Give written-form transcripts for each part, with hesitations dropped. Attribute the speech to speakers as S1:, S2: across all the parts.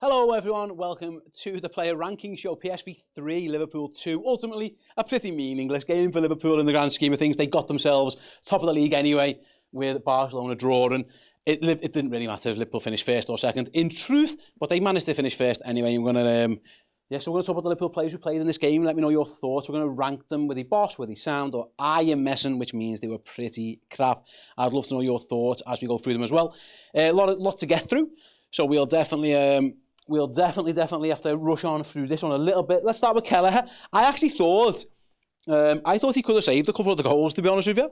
S1: Hello everyone, welcome to the player ranking show. PSV 3, Liverpool 2. Ultimately, a pretty meaningless game for Liverpool in the grand scheme of things. They got themselves top of the league anyway, with Barcelona drawing. It didn't really matter if Liverpool finished first or second, in truth, but they managed to finish first anyway. So we're going to talk about the Liverpool players who played in this game. Let me know your thoughts. We're going to rank them. Were they boss, were they sound, or are you messing, which means they were pretty crap. I'd love to know your thoughts as we go through them as well. A lot to get through, so we'll definitely have to rush on through this one a little bit. Let's start with Kelleher. I actually thought he could have saved a couple of the goals, to be honest with you.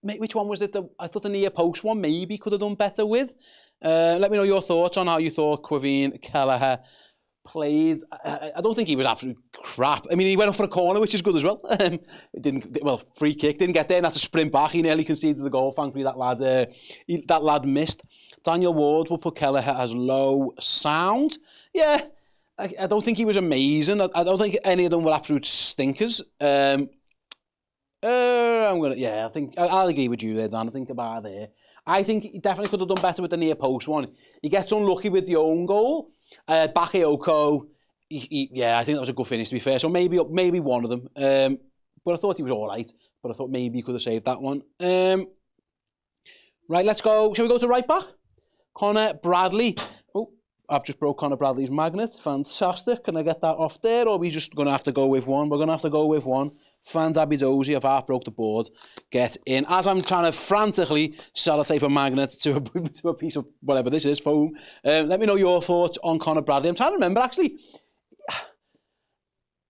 S1: Which one was it? I thought the near post one maybe could have done better with. Let me know your thoughts on how you thought Quevin Kelleher played. I don't think he was absolute crap. I mean, he went up for a corner, which is good as well. Free kick, didn't get there, and had to sprint back. He nearly conceded the goal. Thankfully, that lad missed. Daniel Ward will put Kelleher as low sound. Yeah, I don't think he was amazing. I don't think any of them were absolute stinkers. I think I'll agree with you there, Dan. I think about there. I think he definitely could have done better with the near post one. He gets unlucky with the own goal. Bakayoko, I think that was a good finish, to be fair. So maybe one of them. But I thought he was all right. But I thought maybe he could have saved that one. Right, let's go. Shall we go to right back? Connor Bradley. Oh, I've just broke Connor Bradley's magnet. Fantastic. Can I get that off there? Or are we just going to have to go with one? We're going to have to go with one. Fans Abidozi, I've half broke the board. Get in. As I'm trying to frantically sellotape a magnet to a piece of whatever this is, foam. Let me know your thoughts on Connor Bradley. I'm trying to remember, actually,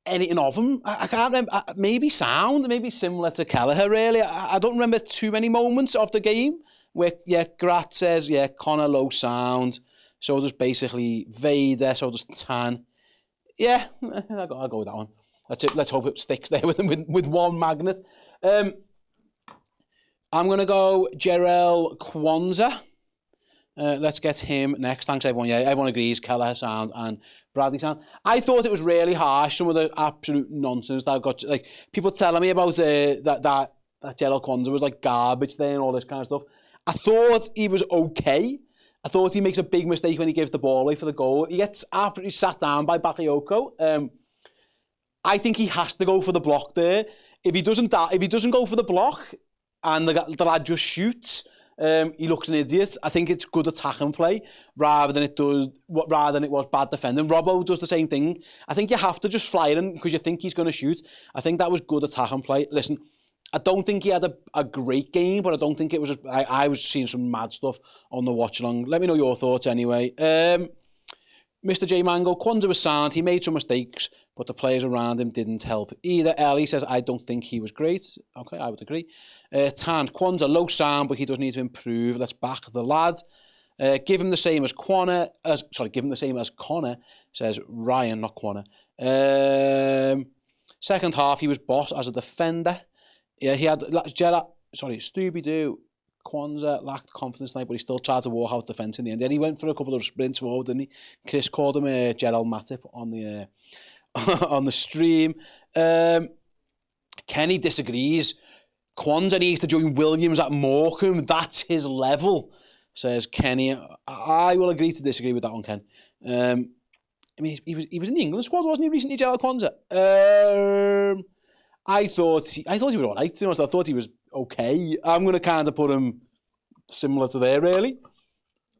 S1: anything of him. I can't remember. Maybe sound, maybe similar to Kelleher, really. I don't remember too many moments of the game where, Grat says, Connor low sound. So does basically Vader, so does Tan. Yeah, I'll go with that one. That's it. Let's hope it sticks there with one magnet. I'm going to go Jarell Kwanzaa. Let's get him next. Thanks, everyone. Yeah, everyone agrees. Kelleher sound and Bradley sound. I thought it was really harsh, some of the absolute nonsense that I've got. Like, people telling me about that Jarell Kwanzaa was like garbage there and all this kind of stuff. I thought he was okay. I thought he makes a big mistake when he gives the ball away for the goal. He gets absolutely sat down by Bakayoko. I think he has to go for the block there. If he doesn't go for the block and the lad just shoots, he looks an idiot. I think it's good attack and play rather than it was bad defending. Robbo does the same thing. I think you have to just fly in because you think he's going to shoot. I think that was good attack and play. Listen, I don't think he had a great game, but I don't think it was. I was seeing some mad stuff on the watch along. Let me know your thoughts anyway. Mr. J Mango, Kwanzaa was sound. He made some mistakes, but the players around him didn't help either. Ellie says, I don't think he was great. Okay, I would agree. Tan, Kwanzaa, low sound, but he does need to improve. Let's back the lad. Give him the same as Connor. Give him the same as Connor, says Ryan, not Connor. Second half, he was boss as a defender. Yeah, he had Scooby-Doo. Kwanzaa lacked confidence tonight, but he still tried to walk out defence in the end. And he went for a couple of sprints forward, didn't he? Chris called him Gerald Matip on the on the stream. Kenny disagrees. Kwanzaa needs to join Williams at Morecambe. That's his level, says Kenny. I will agree to disagree with that one, Ken. I mean, he was in the England squad, wasn't he, recently, Gerald Kwanzaa? I thought he was all right. To be honest, I thought he was okay. I'm going to kind of put him similar to there, really.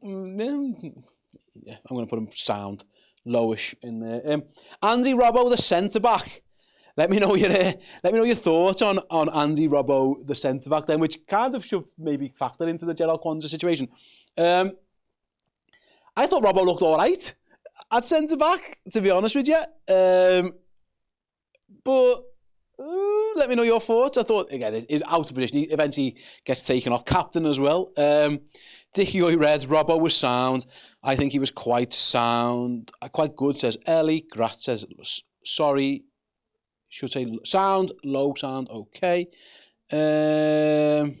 S1: Yeah, I'm going to put him sound, lowish in there. Andy Robbo, the centre-back. Let me know your thoughts on Andy Robbo, the centre-back, then, which kind of should maybe factor into the Gerald Kwanzaa situation. I thought Robbo looked all right at centre-back, to be honest with you. But let me know your thoughts. I thought, again, he's out of position. He eventually gets taken off. Captain as well. Dickie Oy Reds, Robbo was sound. I think he was quite sound. Quite good, says Ellie. Grat says, sorry. Should say sound, low sound, okay. Listen,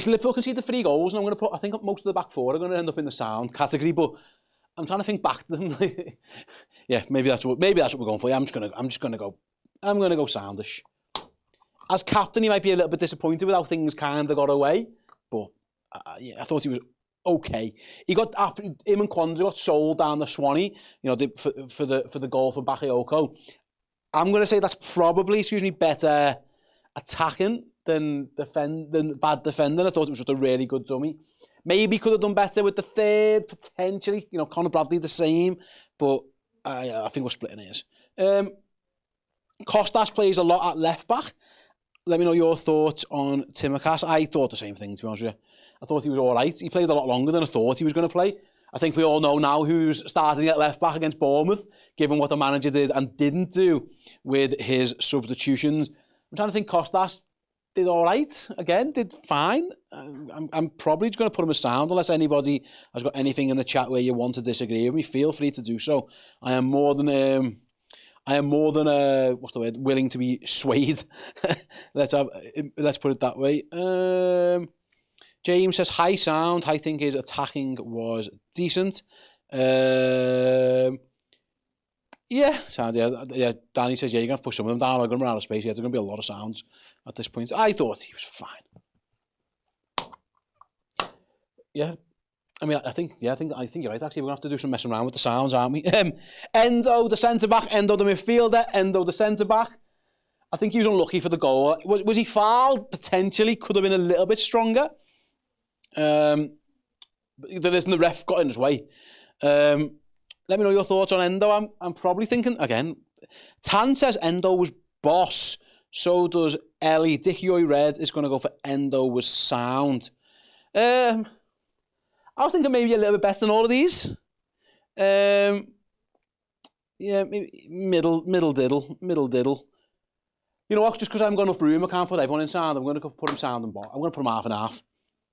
S1: Liverpool conceded 3 goals, and I'm going to I think most of the back four are going to end up in the sound category, but I'm trying to think back to them. Yeah, maybe that's what we're going for. Yeah, I'm just going to go soundish. As captain, he might be a little bit disappointed with how things kind of got away, but I thought he was okay. Him and Kwanzaa got sold down the Swanee, you know, for the goal for Bakayoko. I'm going to say that's probably, better attacking than bad defending. I thought it was just a really good dummy. Maybe could have done better with the third, potentially. You know, Conor Bradley the same, but I think we're splitting hairs. Kostas plays a lot at left back. Let me know your thoughts on Tsimikas. I thought the same thing, to be honest with you. I thought he was all right. He played a lot longer than I thought he was going to play. I think we all know now who's starting at left back against Bournemouth, given what the manager did and didn't do with his substitutions. I'm trying to think. Kostas did all right. Again, did fine. I'm probably just going to put him as sound, unless anybody has got anything in the chat where you want to disagree with me. Feel free to do so. I am more than what's the word? Willing to be swayed. Let's put it that way. James says high sound. I think his attacking was decent. Yeah, sound. Yeah. Danny says you're gonna push some of them down. I'm gonna run out of space. Yeah, there's gonna be a lot of sounds at this point. I thought he was fine. Yeah. I mean, I think you're right. Actually, we're gonna have to do some messing around with the sounds, aren't we? Endo, the centre back. Endo, the midfielder. Endo, the centre back. I think he was unlucky for the goal. Was he fouled? Potentially, could have been a little bit stronger. But the ref got in his way. Let me know your thoughts on Endo. I'm probably thinking again. Tan says Endo was boss. So does Ellie. Dickie Red is going to go for Endo was sound. I was thinking maybe a little bit better than all of these. Yeah, maybe middle diddle. You know what? Just because I haven't got enough room, I can't put everyone in sound. I'm going to put him sound and bottom. I'm going to put him half and half.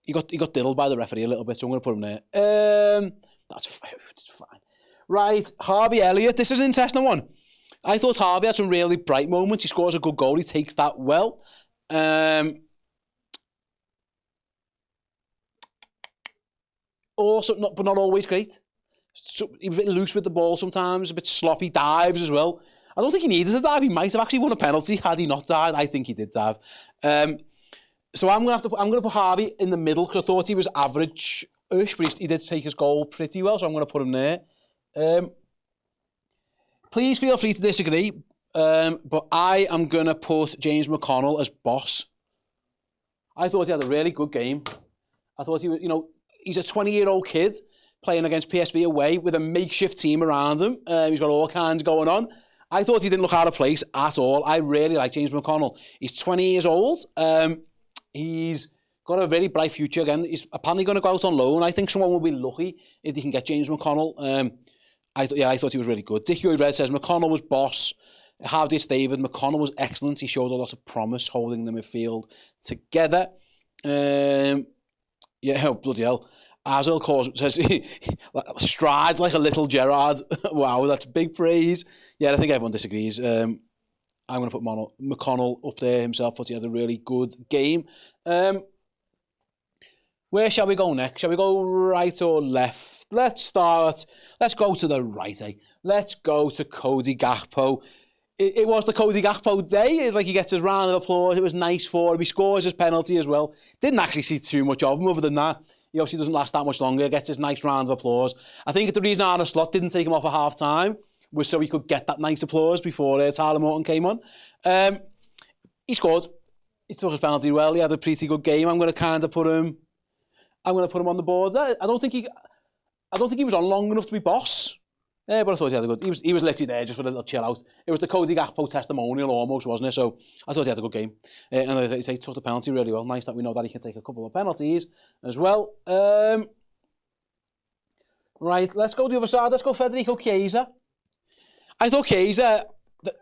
S1: He got diddled by the referee a little bit, so I'm going to put him there. That's fine. Right, Harvey Elliott. This is an interesting one. I thought Harvey had some really bright moments. He scores a good goal. He takes that well. Also, but not always great. So, he was a bit loose with the ball sometimes, a bit sloppy. Dives as well. I don't think he needed to dive. He might have actually won a penalty had he not dived. I think he did dive. So I'm gonna put Harvey in the middle because I thought he was average-ish, but he did take his goal pretty well. So I'm gonna put him there. Please feel free to disagree, but I am gonna put James McConnell as boss. I thought he had a really good game. I thought he was, he's a 20-year-old kid playing against PSV away with a makeshift team around him. He's got all kinds going on. I thought he didn't look out of place at all. I really like James McConnell. He's 20 years old. He's got a very bright future again. He's apparently going to go out on loan. I think someone will be lucky if they can get James McConnell. I thought he was really good. Dickie Red says McConnell was boss. How did David? McConnell was excellent. He showed a lot of promise holding the midfield together. Bloody hell. Azel says he strides like a little Gerrard. Wow, that's big praise. Yeah, I think everyone disagrees. I'm going to put McConnell up there himself. Thought he had a really good game. Where shall we go next? Shall we go right or left? Let's go to the right, eh? Let's go to Cody Gakpo. It was the Cody Gakpo day. He gets his round of applause. It was nice for him. He scores his penalty as well. Didn't actually see too much of him other than that. He obviously doesn't last that much longer. Gets his nice round of applause. I think the reason Arne Slot didn't take him off at half-time was so he could get that nice applause before Tyler Morton came on. He scored. He took his penalty well. He had a pretty good game. I'm going to put him on the board. I don't think he was on long enough to be boss. But I thought he had a good. He was literally there just for a little chill out. It was the Cody Gakpo testimonial almost, wasn't it? So I thought he had a good game. And he took the penalty really well. Nice that we know that he can take a couple of penalties as well. Right, let's go the other side. Let's go Federico Chiesa. I thought Chiesa,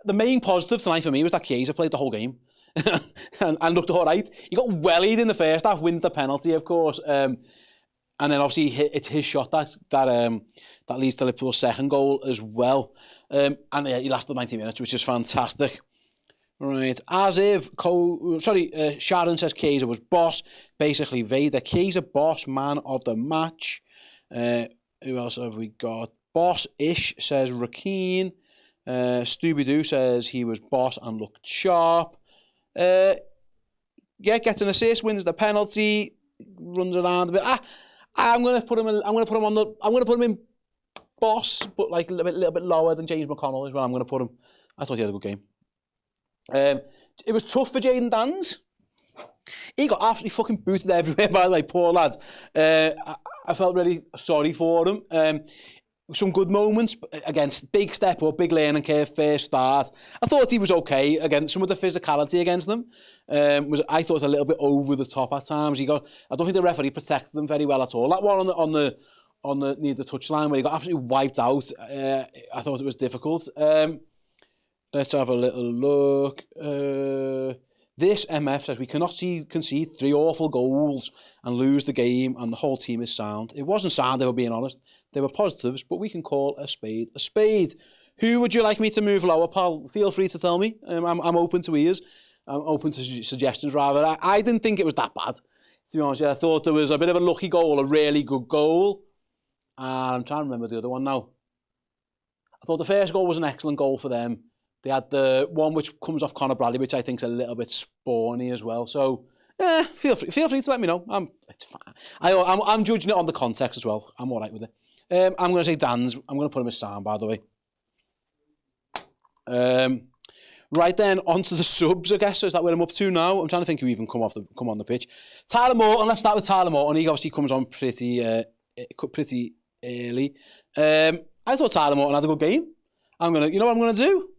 S1: the main positive tonight for me was that Chiesa played the whole game and looked all right. He got wellied in the first half, wins the penalty, of course. And then obviously it's his shot that leads to Liverpool's second goal as well. And he lasted 90 minutes, which is fantastic. Right, Sharon says Chiesa was boss. Basically, Vader. Chiesa boss, man of the match. Who else have we got? Boss-ish says Rakeen. Stooby-Doo says he was boss and looked sharp. Gets an assist, wins the penalty, runs around a bit. I'm gonna put him in boss, but like a little bit lower than James McConnell is where I'm gonna put him. I thought he had a good game. It was tough for Jayden Dans. He got absolutely fucking booted everywhere, by the way, poor lad. I felt really sorry for him. Some good moments, against big step up, big learning curve, first start. I thought he was okay. Again, some of the physicality against them I thought a little bit over the top at times. I don't think the referee protected them very well at all. That one on the near the touchline where he got absolutely wiped out. I thought it was difficult. Let's have a little look. This MF says we cannot concede 3 awful goals and lose the game and the whole team is sound. It wasn't sound, they were being honest. They were positives, but we can call a spade a spade. Who would you like me to move lower, pal? Feel free to tell me. I'm open to ears. I'm open to suggestions, rather. I didn't think it was that bad, to be honest. I thought there was a bit of a lucky goal, a really good goal. And I'm trying to remember the other one now. I thought the first goal was an excellent goal for them. They had the one which comes off Conor Bradley, which I think is a little bit spawny as well. So, feel free to let me know. It's fine. I'm judging it on the context as well. I'm all right with it. I'm going to say Dan's. I'm going to put him as sound, by the way. Right then, onto the subs, I guess. Is that where I'm up to now? I'm trying to think who even come on the pitch. Tyler Morton. Let's start with Tyler Morton. He obviously comes on pretty early. I thought Tyler Morton had a good game. You know what I'm going to do?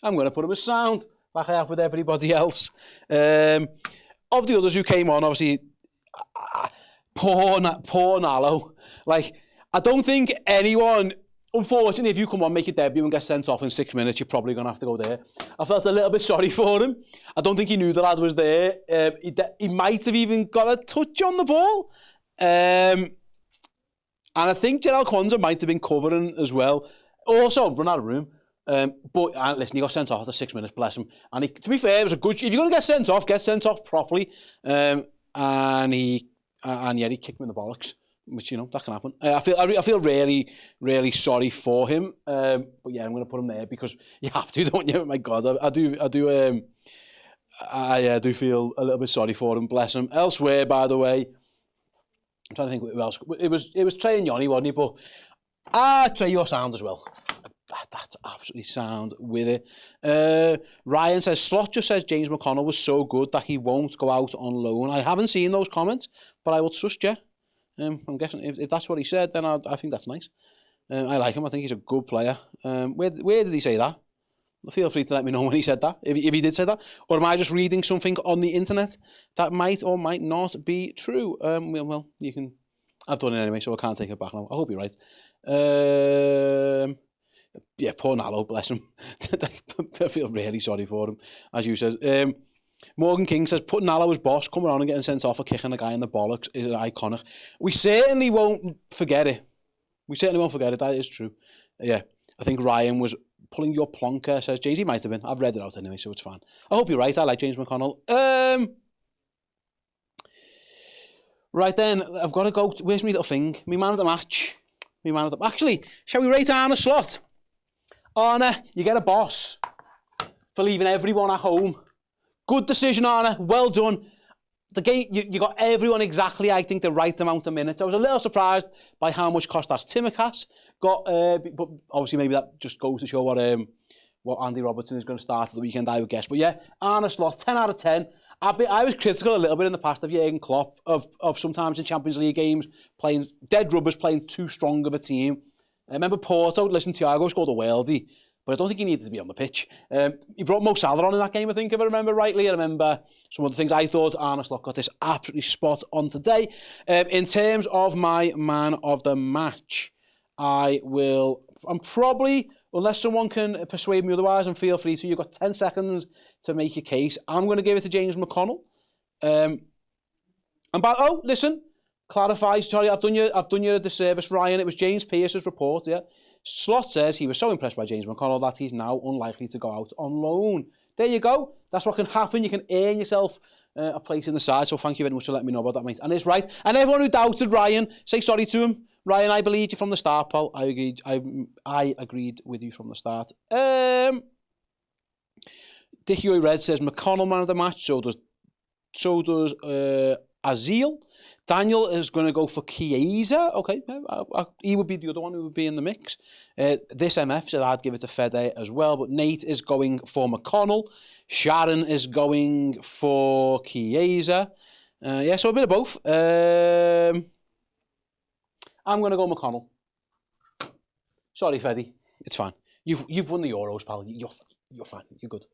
S1: I'm going to put him as sound, like I have with everybody else. Of the others who came on, obviously, poor Nallo. Like, I don't think anyone, unfortunately, if you come on, make your debut and get sent off in 6 minutes, you're probably going to have to go there. I felt a little bit sorry for him. I don't think he knew the lad was there. He might have even got a touch on the ball. And I think Gerald Kwanzaa might have been covering as well. Also, run out of room. But listen, he got sent off after 6 minutes, bless him. And to be fair, it was a good. If you're going to get sent off properly. And he kicked him in the bollocks, which that can happen. I feel really, really sorry for him. But yeah, I'm going to put him there because you have to, don't you? My God, I do feel a little bit sorry for him, bless him. Elsewhere, by the way, I'm trying to think who else. It was Trey and Yanni, wasn't he? But Trey, your sound as well. That's absolutely sound with it. Ryan says, Slot just says James McConnell was so good that he won't go out on loan. I haven't seen those comments, but I will trust you. I'm guessing if that's what he said, then I think that's nice. I like him. I think he's a good player. Where did he say that? Feel free to let me know when he said that, if he did say that. Or am I just reading something on the internet that might or might not be true? Well, you can... I've done it anyway, so I can't take it back now. I hope you're right. Yeah, poor Nallo, bless him. I feel really sorry for him, as you said. Morgan King says, putting Nallo as boss, coming on and getting sent off for kicking a guy in the bollocks is iconic. We certainly won't forget it. That is true. Yeah, I think Ryan was pulling your plonker, says Jay-Z might have been. I've read it out anyway, so it's fine. I hope you're right. I like James McConnell. Right then, I've got to go. Where's my little thing? My man of the match. Actually, shall we rate Arne Slot? Arne, you get a boss for leaving everyone at home. Good decision, Arne. Well done. The game, you got everyone exactly, I think, the right amount of minutes. I was a little surprised by how much Kostas Tsimikas got, but obviously maybe that just goes to show what Andy Robertson is going to start at the weekend, I would guess. But yeah, Arne Slot, 10 out of 10. I was critical a little bit in the past of Jurgen Klopp, of sometimes in Champions League games, playing dead rubbers, playing too strong of a team. I remember Porto, listen, Thiago scored a worldie, but I don't think he needed to be on the pitch. He brought Mo Salah on in that game, I think, if I remember rightly. I remember some of the things I thought Arne Slot got this absolutely spot on today. In terms of my man of the match, I'm probably, unless someone can persuade me otherwise, and feel free to, you've got 10 seconds to make your case. I'm going to give it to James McConnell. Listen, clarify, sorry, I've done you a disservice, Ryan. It was James Pearce's report, yeah. Slot says he was so impressed by James McConnell that he's now unlikely to go out on loan. There you go. That's what can happen. You can earn yourself a place in the side. So thank you very much for letting me know about that, mate. And it's right. And everyone who doubted Ryan, say sorry to him. Ryan, I believed you from the start, pal. I agreed with you from the start. Dickie Red says McConnell man of the match. So does Azil. Daniel is going to go for Chiesa. Okay, he would be the other one who would be in the mix. This MF said I'd give it to Fede as well, but Nate is going for McConnell. Sharon is going for Chiesa. Yeah, so a bit of both. I'm going to go McConnell. Sorry, Fede. It's fine. You've won the Euros, pal. You're fine. You're good.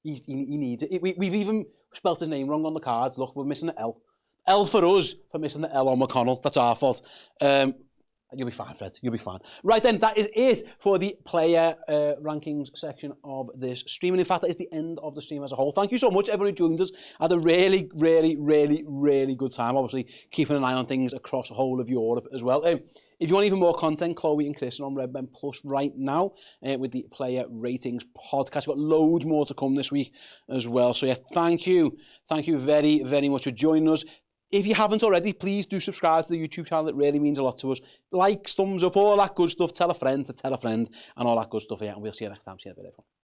S1: He needs it. We've even spelt his name wrong on the card. Look, we're missing the L. L for us for missing the L on McConnell. That's our fault. You'll be fine, Fred. You'll be fine. Right then, that is it for the player rankings section of this stream. And in fact, that is the end of the stream as a whole. Thank you so much, everyone who joined us. I had a really, really, really, really good time. Obviously, keeping an eye on things across the whole of Europe as well. If you want even more content, Chloe and Chris are on Redmen Plus right now with the Player Ratings podcast. We've got loads more to come this week as well. So yeah, thank you. Thank you very, very much for joining us. If you haven't already, please do subscribe to the YouTube channel. It really means a lot to us. Likes, thumbs up, all that good stuff. Tell a friend to tell a friend and all that good stuff. Yeah, and we'll see you next time. See you in a bit, everyone.